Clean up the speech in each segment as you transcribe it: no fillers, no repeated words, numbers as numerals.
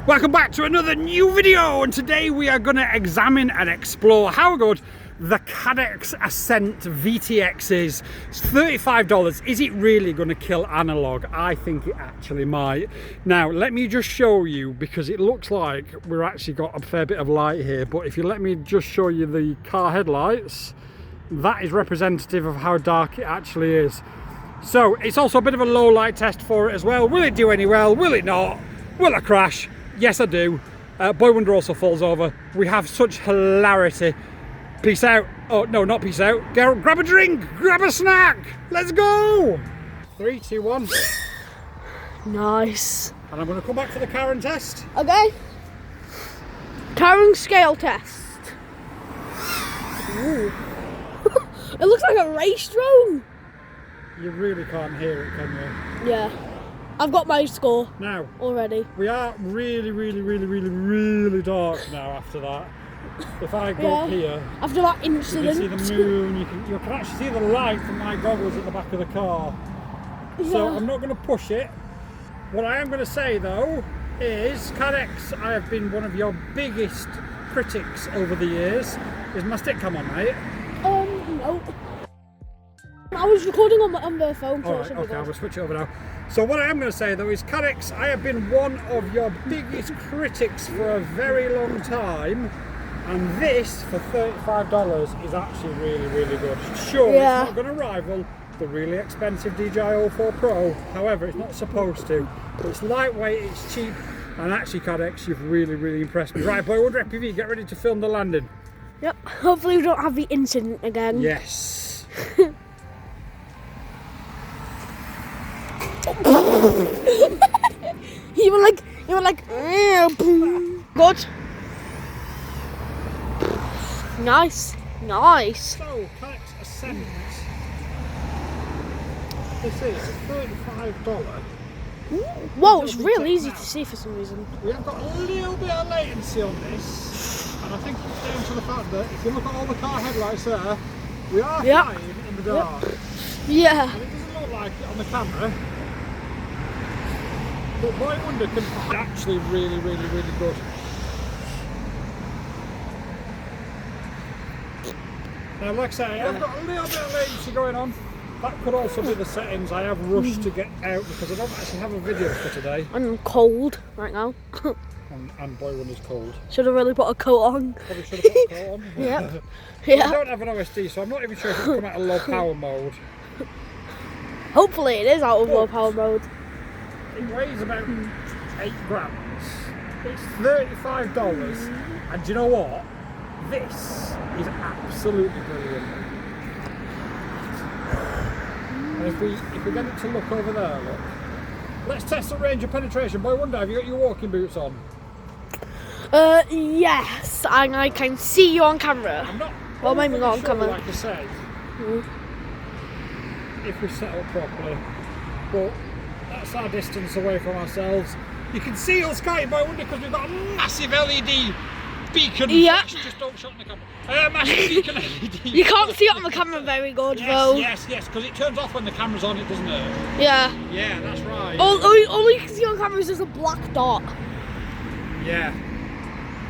Welcome back to another new video, and today we are going to examine and explore how good the Caddx Ascent VTX is. It's $35. Is it really going to kill analog? I think it actually might. Now let me just show you, because it looks like we've actually got a fair bit of light here, but if you let me just show you the car headlights, that is representative of how dark it actually is. So it's also a bit of a low light test for it as well. Will it do any well? Will it not? Will it crash? Yes, I do. Boy Wonder also falls over. We have such hilarity. Peace out. Oh, no, not peace out. Grab a drink, grab a snack. Let's go. 3, 2, 1. Nice. And I'm going to come back for the car and test. Okay. Car and scale test. Ooh. It looks like a race drone. You really can't hear it, can you? Yeah. I've got my score now already. We are really dark now after that. If I go up here, after that incident, you can see the moon, you can actually see the light from my goggles at the back of the car. Yeah. So I'm not going to push it. What I am going to say though is, Caddx, I have been one of your biggest critics over the years. Is my stick cam on, mate? No. I was recording on the phone. So Alright, okay, I'll switch it over now. So what I am going to say though is, Caddx, I have been one of your biggest critics for a very long time, and this for $35 is actually really good. Sure, yeah. It's not going to rival the really expensive DJI 04 Pro, however it's not supposed to. It's lightweight, it's cheap, and actually Caddx, you've really impressed me. Right, Boy Wonder FPV, get ready to film the landing. Yep, hopefully we don't have the incident again. Yes. you were like good. Nice. So Caddx Ascent, this is $35. Whoa, it's real easy to see for some reason. We have got a little bit of latency on this, and I think it's down to the fact that if you look at all the car headlights there, we are flying in the dark. Yeah. And it doesn't look like it on the camera. But Boy Wonder can be actually really good. Now, like I say, I've got a little bit of latency going on. That could also be the settings. I have rushed to get out because I don't actually have a video for today. I'm cold right now. and Boy Wonder's cold. Should have really put a coat on. Probably should have put a coat on. Yep. I don't have an OSD, so I'm not even sure if it's come out of low power mode. Hopefully it is out of low power mode. It weighs about 8 grams. It's $35, and do you know what? This is absolutely brilliant. And if we get it to look over there, look. Let's test the range of penetration. Boy Wonder, have you got your walking boots on? Yes, and I can see you on camera. I'm not. Well, maybe not on sure, camera. Like I say, if we set up properly, but that's our distance away from ourselves. You can see us kiting, Boy Wonder, because we've got a massive LED beacon. Yeah. Just don't shut on the camera. Massive beacon LED. You can't see it on the camera very good, though. Yes, because it turns off when the camera's on, it doesn't it? Yeah. Yeah, that's right. All you can see on camera is just a black dot. Yeah.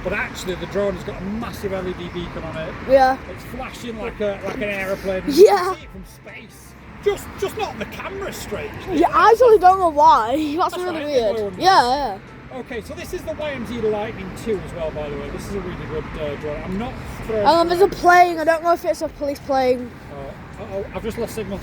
But actually, the drone has got a massive LED beacon on it. Yeah. It's flashing like an aeroplane. Yeah. You can see it from space. Just not on the camera straight. Yeah, I actually don't know why. That's really weird. Yeah. Okay, so this is the YMZ Lightning 2 as well, by the way. This is a really good drone. I'm not throwing... There's a plane. I don't know if it's a police plane. Uh-oh, I've just lost signal.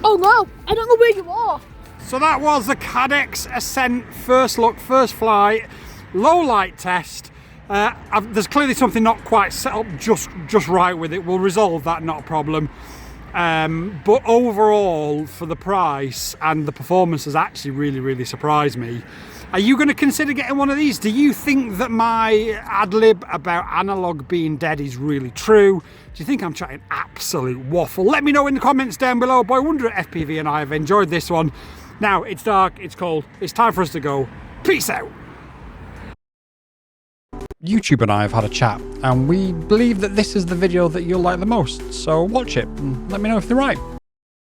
Oh no, I don't know where you are. So that was the Caddx Ascent first look, first flight, low light test. There's clearly something not quite set up just right with it. We'll resolve that, not a problem. But overall, for the price and the performance, has actually really surprised me. Are you going to consider getting one of these? Do you think that my ad-lib about analog being dead is really true? Do you think I'm chatting absolute waffle? Let me know in the comments down below. Boy Wonder at FPV and I have enjoyed this one. Now, it's dark, it's cold, it's time for us to go. Peace out. YouTube and I have had a chat, and we believe that this is the video that you'll like the most, so watch it and let me know if they're right.